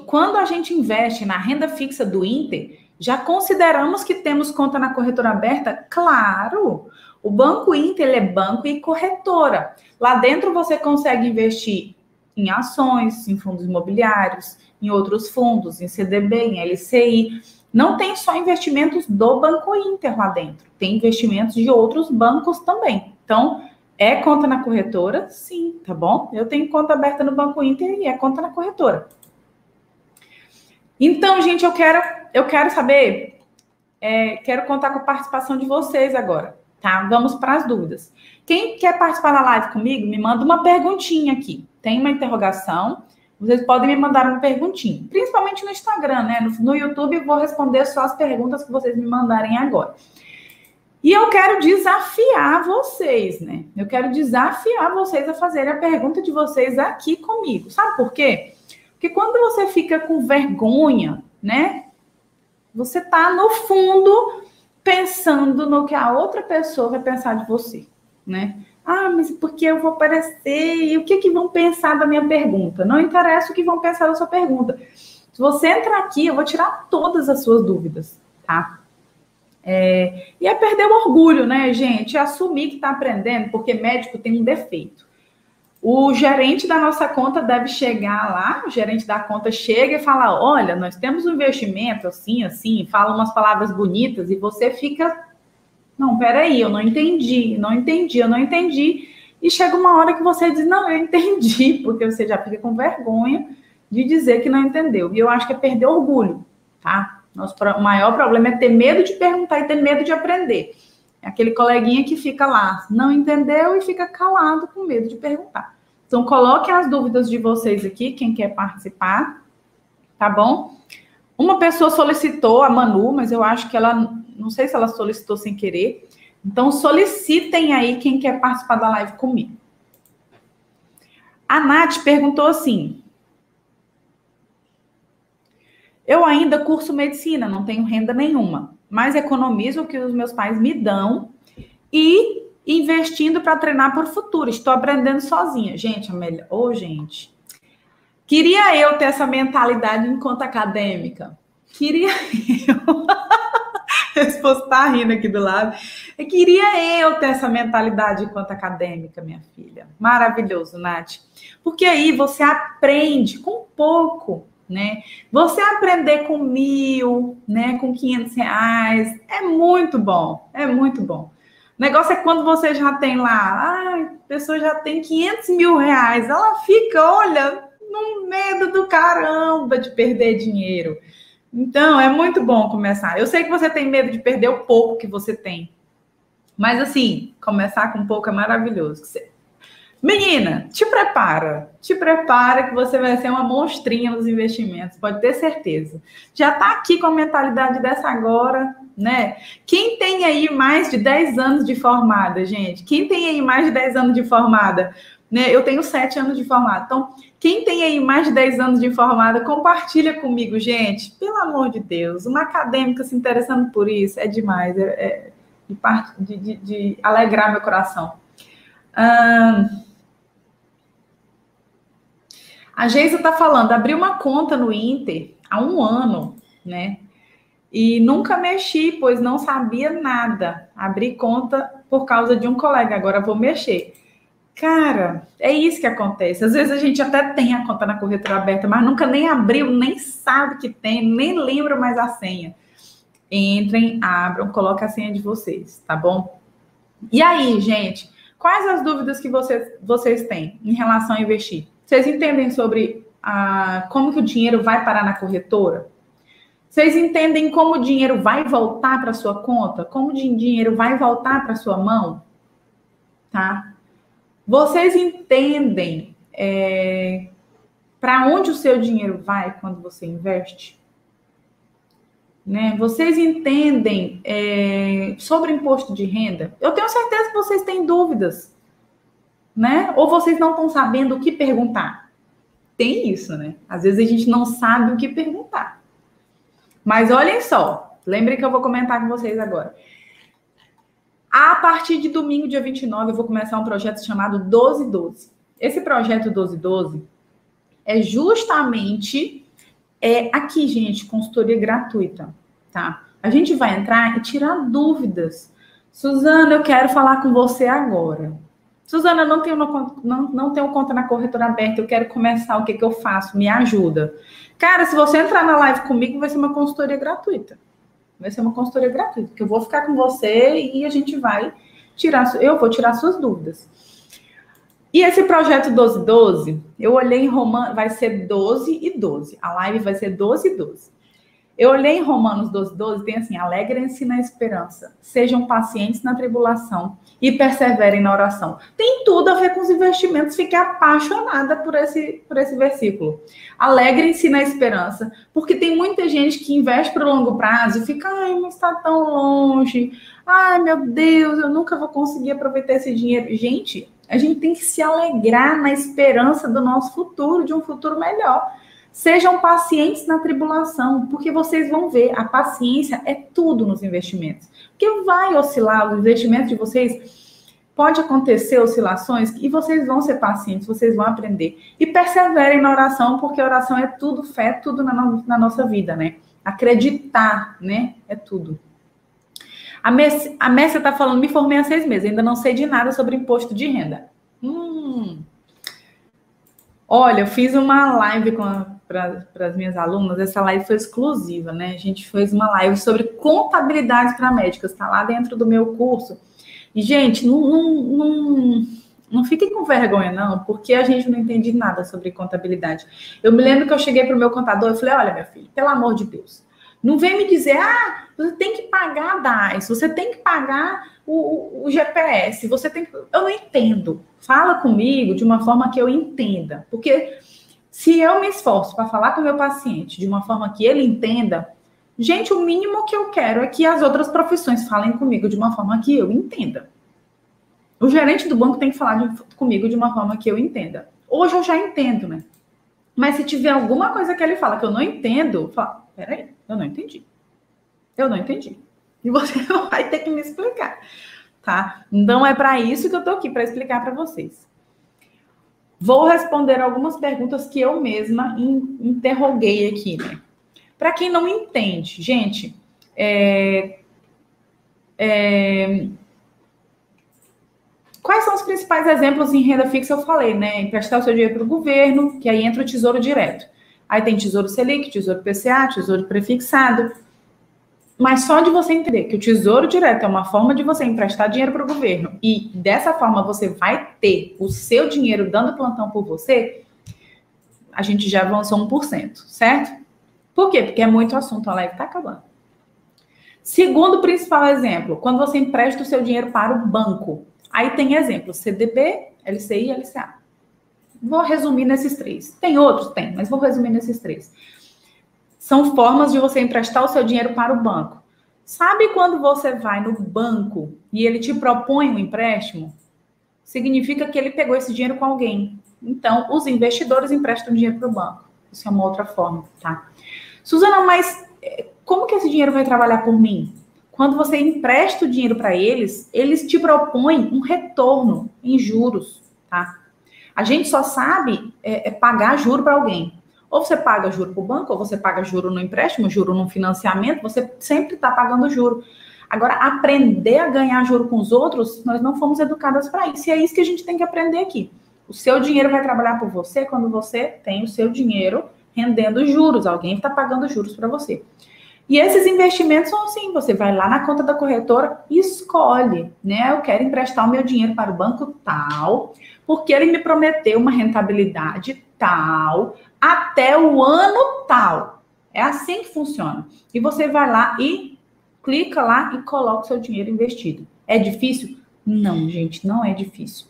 Speaker 1: Quando a gente investe na renda fixa do Inter, já consideramos que temos conta na corretora aberta? Claro! O Banco Inter, ele é banco e corretora. Lá dentro você consegue investir em ações, em fundos imobiliários, em outros fundos, em CDB, em LCI. Não tem só investimentos do Banco Inter lá dentro. Tem investimentos de outros bancos também. Então, é conta na corretora? Sim, tá bom? Eu tenho conta aberta no Banco Inter e é conta na corretora. Então, gente, eu quero saber, quero contar com a participação de vocês agora, tá? Vamos para as dúvidas. Quem quer participar da live comigo, me manda uma perguntinha aqui. Tem uma interrogação, vocês podem me mandar uma perguntinha, principalmente no Instagram, né? No YouTube eu vou responder só as perguntas que vocês me mandarem agora. E eu quero desafiar vocês, né? Eu quero desafiar vocês a fazerem a pergunta de vocês aqui comigo. Sabe por quê? Porque quando você fica com vergonha, né? Você tá, no fundo, pensando no que a outra pessoa vai pensar de você, né? Mas porque eu vou aparecer? E o que vão pensar da minha pergunta? Não interessa o que vão pensar da sua pergunta. Se você entrar aqui, eu vou tirar todas as suas dúvidas, tá? E é perder o orgulho, né, gente? Assumir que está aprendendo, porque médico tem um defeito. O gerente da nossa conta deve chegar lá, o gerente da conta chega e fala, olha, nós temos um investimento assim, assim, fala umas palavras bonitas e você fica, não, peraí, eu não entendi, não entendi, eu não entendi. E chega uma hora que você diz, não, eu entendi, porque você já fica com vergonha de dizer que não entendeu. E eu acho que é perder orgulho, tá? Nosso maior problema é ter medo de perguntar e ter medo de aprender. É aquele coleguinha que fica lá, não entendeu e fica calado com medo de perguntar. Então, coloquem as dúvidas de vocês aqui, quem quer participar, tá bom? Uma pessoa solicitou, a Manu, mas eu acho que ela, não sei se ela solicitou sem querer. Então, solicitem aí quem quer participar da live comigo. A Nath perguntou assim, eu ainda curso medicina, não tenho renda nenhuma, mas economizo o que os meus pais me dão e investindo para treinar para o futuro. Estou aprendendo sozinha. Gente, Amélia, gente, queria eu ter essa mentalidade enquanto acadêmica. Queria eu. A esposa está rindo aqui do lado. Eu queria eu ter essa mentalidade enquanto acadêmica, minha filha. Maravilhoso, Nath. Porque aí você aprende com pouco, né? Você aprender com 1.000, né? Com R$ 500, é muito bom. É muito bom. O negócio é quando você já tem lá, a pessoa já tem R$ 500.000, ela fica, olha, no medo do caramba de perder dinheiro. Então, é muito bom começar. Eu sei que você tem medo de perder o pouco que você tem. Mas, assim, começar com pouco é maravilhoso. Menina, te prepara. Te prepara que você vai ser uma monstrinha nos investimentos. Pode ter certeza. Já tá aqui com a mentalidade dessa agora, né? Quem tem aí mais de 10 anos de formada, gente? Quem tem aí mais de 10 anos de formada? Né? Eu tenho 7 anos de formada. Então, quem tem aí mais de 10 anos de formada, compartilha comigo, gente. Pelo amor de Deus, uma acadêmica se interessando por isso é demais. De alegrar meu coração. A Geisa está falando, abri uma conta no Inter há 1 ano, né? E nunca mexi, pois não sabia nada. Abri conta por causa de um colega, agora vou mexer. Cara, é isso que acontece. Às vezes a gente até tem a conta na corretora aberta, mas nunca nem abriu, nem sabe que tem, nem lembra mais a senha. Entrem, abram, coloquem a senha de vocês, tá bom? E aí, gente, quais as dúvidas que vocês têm em relação a investir? Vocês entendem sobre como que o dinheiro vai parar na corretora? Vocês entendem como o dinheiro vai voltar para sua conta? Como o dinheiro vai voltar para sua mão? Tá? Vocês entendem para onde o seu dinheiro vai quando você investe? Né? Vocês entendem sobre imposto de renda? Eu tenho certeza que vocês têm dúvidas, né? Ou vocês não estão sabendo o que perguntar. Tem isso, né? Às vezes a gente não sabe o que perguntar. Mas olhem só, lembrem que eu vou comentar com vocês agora. A partir de domingo, dia 29, eu vou começar um projeto chamado 1212. Esse projeto 1212 é justamente aqui, gente, consultoria gratuita, tá? A gente vai entrar e tirar dúvidas. Suzana, eu quero falar com você agora. Suzana, não tenho conta na corretora aberta, eu quero começar, o que eu faço? Me ajuda. Cara, se você entrar na live comigo, vai ser uma consultoria gratuita. Vai ser uma consultoria gratuita, que eu vou ficar com você e a gente vai eu vou tirar suas dúvidas. E esse projeto 1212, eu olhei em Romanos, vai ser 12 e 12. A live vai ser 12 e 12. Eu olhei em Romanos 12:12, tem assim, alegrem-se na esperança, sejam pacientes na tribulação e perseverem na oração. Tem tudo a ver com os investimentos, fiquei apaixonada por esse versículo. Alegrem-se na esperança, porque tem muita gente que investe para o longo prazo e fica, ai, mas está tão longe, ai, meu Deus, eu nunca vou conseguir aproveitar esse dinheiro. Gente, a gente tem que se alegrar na esperança do nosso futuro, de um futuro melhor. Sejam pacientes na tribulação, porque vocês vão ver, a paciência é tudo nos investimentos. Porque vai oscilar, os investimentos de vocês, pode acontecer oscilações, e vocês vão ser pacientes, vocês vão aprender. E perseverem na oração, porque a oração é tudo, fé é tudo na nossa vida, né? Acreditar, né? É tudo. A Mércia está falando, me formei há 6 meses, ainda não sei de nada sobre imposto de renda. Olha, eu fiz uma live para as minhas alunas, essa live foi exclusiva, né? A gente fez uma live sobre contabilidade para médicas, está lá dentro do meu curso. E, gente, não fiquem com vergonha, não, porque a gente não entende nada sobre contabilidade. Eu me lembro que eu cheguei para o meu contador e falei, olha, minha filha, pelo amor de Deus, não vem me dizer, você tem que pagar a DAS, você tem que pagar o GPS, você tem que... Eu não entendo. Fala comigo de uma forma que eu entenda. Porque se eu me esforço para falar com o meu paciente de uma forma que ele entenda, gente, o mínimo que eu quero é que as outras profissões falem comigo de uma forma que eu entenda. O gerente do banco tem que falar comigo de uma forma que eu entenda. Hoje eu já entendo, né? Mas se tiver alguma coisa que ele fala que eu não entendo, eu falo, peraí, eu não entendi. Eu não entendi. E você vai ter que me explicar, tá? Então é para isso que eu tô aqui, para explicar para vocês. Vou responder algumas perguntas que eu mesma interroguei aqui, né? Para quem não entende, gente, quais são os principais exemplos em renda fixa? Eu falei, né? Emprestar o seu dinheiro para o governo, que aí entra o Tesouro Direto. Aí tem Tesouro Selic, Tesouro PCA, Tesouro Prefixado. Mas só de você entender que o Tesouro Direto é uma forma de você emprestar dinheiro para o governo e dessa forma você vai ter o seu dinheiro dando plantão por você, a gente já avançou 1%, certo? Por quê? Porque é muito assunto, a live está acabando. Segundo principal exemplo, quando você empresta o seu dinheiro para o banco, aí tem exemplo, CDB, LCI e LCA. Vou resumir nesses três. Tem outros? Tem, mas vou resumir nesses três. São formas de você emprestar o seu dinheiro para o banco. Sabe quando você vai no banco e ele te propõe um empréstimo? Significa que ele pegou esse dinheiro com alguém. Então, os investidores emprestam dinheiro para o banco. Isso é uma outra forma, tá? Suzana, mas como que esse dinheiro vai trabalhar por mim? Quando você empresta o dinheiro para eles, eles te propõem um retorno em juros, tá? A gente só sabe pagar juro para alguém. Ou você paga juro para o banco, ou você paga juro no empréstimo, juro no financiamento, você sempre está pagando juro. Agora, aprender a ganhar juro com os outros, nós não fomos educadas para isso. E é isso que a gente tem que aprender aqui. O seu dinheiro vai trabalhar por você quando você tem o seu dinheiro rendendo juros. Alguém está pagando juros para você. E esses investimentos são assim, você vai lá na conta da corretora e escolhe, né? Eu quero emprestar o meu dinheiro para o banco tal, porque ele me prometeu uma rentabilidade tal, até o ano tal. É assim que funciona. E você vai lá e clica lá e coloca o seu dinheiro investido. É difícil? Não, gente, não é difícil.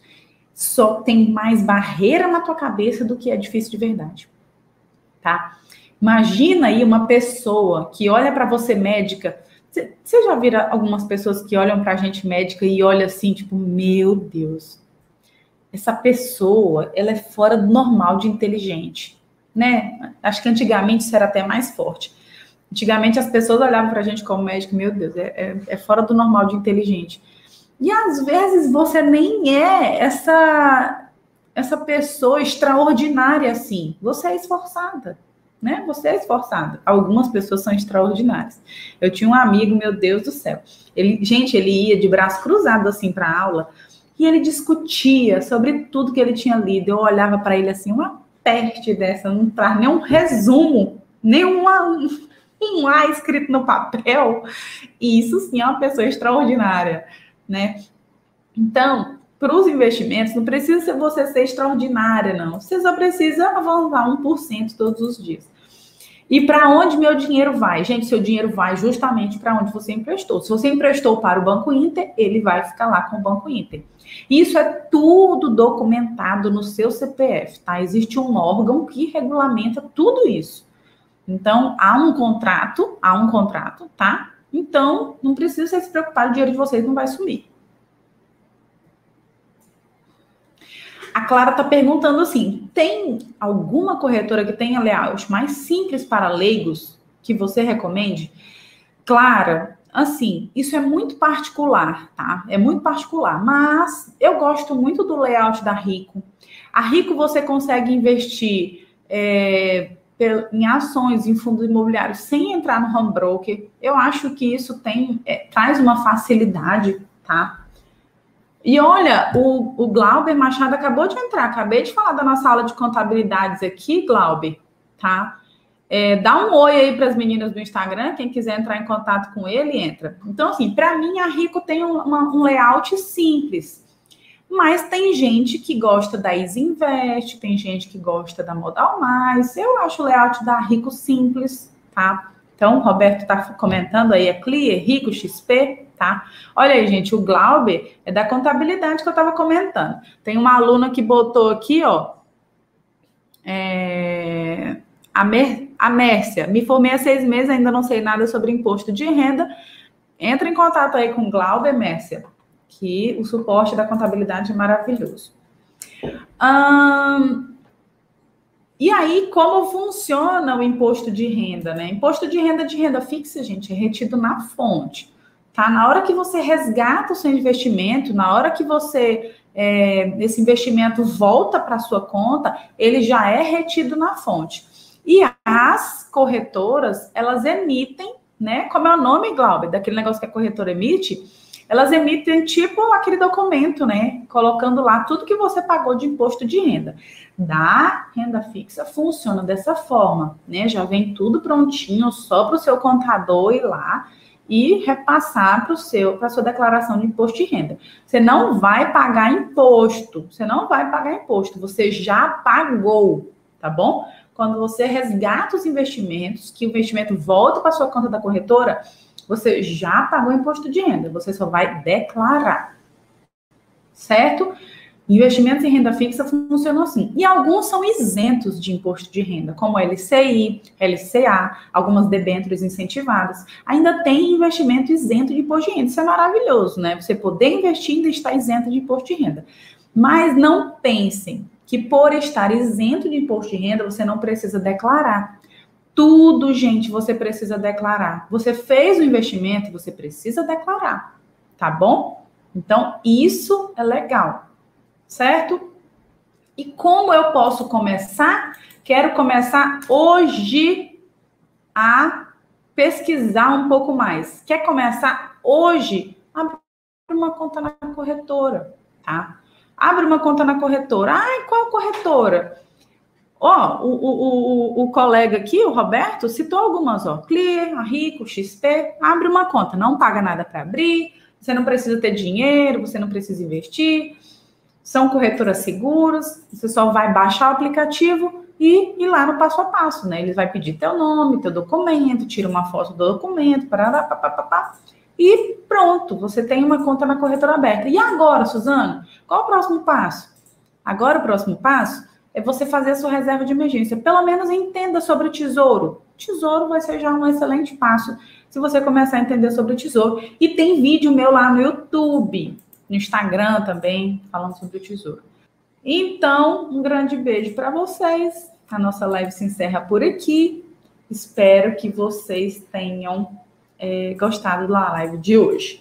Speaker 1: Só tem mais barreira na tua cabeça do que é difícil de verdade, tá? Imagina aí uma pessoa que olha para você médica. Você já viram algumas pessoas que olham para a gente médica e olham assim, tipo, meu Deus, essa pessoa, ela é fora do normal de inteligente, né? Acho que antigamente isso era até mais forte. Antigamente as pessoas olhavam para a gente como médico, meu Deus, é fora do normal de inteligente. E às vezes você nem é essa pessoa extraordinária assim. Você é esforçada, né? Você é esforçada. Algumas pessoas são extraordinárias. Eu tinha um amigo, meu Deus do céu. Ele ia de braço cruzado assim para a aula e ele discutia sobre tudo que ele tinha lido. Eu olhava para ele assim, uma peste dessa, não traz nem um resumo, nem um A escrito no papel. E isso sim é uma pessoa extraordinária, né? Então, para os investimentos, não precisa você ser extraordinária, não. Você só precisa avançar 1% todos os dias. E para onde meu dinheiro vai? Gente, seu dinheiro vai justamente para onde você emprestou. Se você emprestou para o Banco Inter, ele vai ficar lá com o Banco Inter. Isso é tudo documentado no seu CPF, tá? Existe um órgão que regulamenta tudo isso. Então, há um contrato, tá? Então, não precisa se preocupar, o dinheiro de vocês não vai sumir. A Clara está perguntando assim, tem alguma corretora que tenha layout mais simples para leigos que você recomende? Clara, assim, isso é muito particular, tá? É muito particular, mas eu gosto muito do layout da Rico. A Rico você consegue investir em ações, em fundos imobiliários, sem entrar no home broker. Eu acho que isso traz uma facilidade, tá? E olha, o Glauber Machado acabou de entrar. Acabei de falar da nossa aula de contabilidades aqui, Glauber, tá? Dá um oi aí para as meninas do Instagram. Quem quiser entrar em contato com ele, entra. Então, assim, para mim, a Rico tem um layout simples. Mas tem gente que gosta da Easy Invest, tem gente que gosta da Modal Mais. Eu acho o layout da Rico simples, tá? Então, o Roberto está comentando aí, Clear, Rico, XP, tá? Olha aí, gente, o Glauber é da contabilidade que eu estava comentando. Tem uma aluna que botou aqui, ó, a Mércia. Me formei há 6 meses, ainda não sei nada sobre imposto de renda. Entra em contato aí com o Glauber, Mércia, que o suporte da contabilidade é maravilhoso. E aí, como funciona o imposto de renda, né? Imposto de renda fixa, gente, é retido na fonte, tá? Na hora que você resgata o seu investimento, na hora que você esse investimento volta para a sua conta, ele já é retido na fonte. E as corretoras, elas emitem, né? Como é o nome, Glauber, daquele negócio que a corretora emite? Elas emitem tipo aquele documento, né? Colocando lá tudo que você pagou de imposto de renda. Da renda fixa funciona dessa forma, né? Já vem tudo prontinho, só para o seu contador ir lá e repassar para a sua declaração de imposto de renda. Você não vai pagar imposto, você já pagou, tá bom? Quando você resgata os investimentos, que o investimento volta para sua conta da corretora, você já pagou imposto de renda, você só vai declarar, certo? Investimentos em renda fixa funcionam assim. E alguns são isentos de imposto de renda, como LCI, LCA, algumas debêntures incentivadas. Ainda tem investimento isento de imposto de renda. Isso é maravilhoso, né? Você poder investir e ainda estar isento de imposto de renda. Mas não pensem que por estar isento de imposto de renda, você não precisa declarar. Tudo, gente, você precisa declarar. Você fez o investimento, você precisa declarar, tá bom? Então, isso é legal, certo? E como eu posso começar? Quero começar hoje a pesquisar um pouco mais. Quer começar hoje? Abre uma conta na corretora, tá? Abre uma conta na corretora. Ai, qual corretora? Ó, o colega aqui, o Roberto, citou algumas, ó. Clear, a Rico, XP. Abre uma conta, não paga nada para abrir, você não precisa ter dinheiro, você não precisa investir. São corretoras seguras, você só vai baixar o aplicativo e ir lá no passo a passo, né? Ele vai pedir teu nome, teu documento, tira uma foto do documento, parará, papapá, e pronto, você tem uma conta na corretora aberta. E agora, Suzana, qual o próximo passo? Agora o próximo passo é você fazer a sua reserva de emergência. Pelo menos entenda sobre o tesouro. Tesouro vai ser já um excelente passo se você começar a entender sobre o tesouro. E tem vídeo meu lá no YouTube, no Instagram também, falando sobre o tesouro. Então, um grande beijo para vocês. A nossa live se encerra por aqui. Espero que vocês tenham gostado da live de hoje.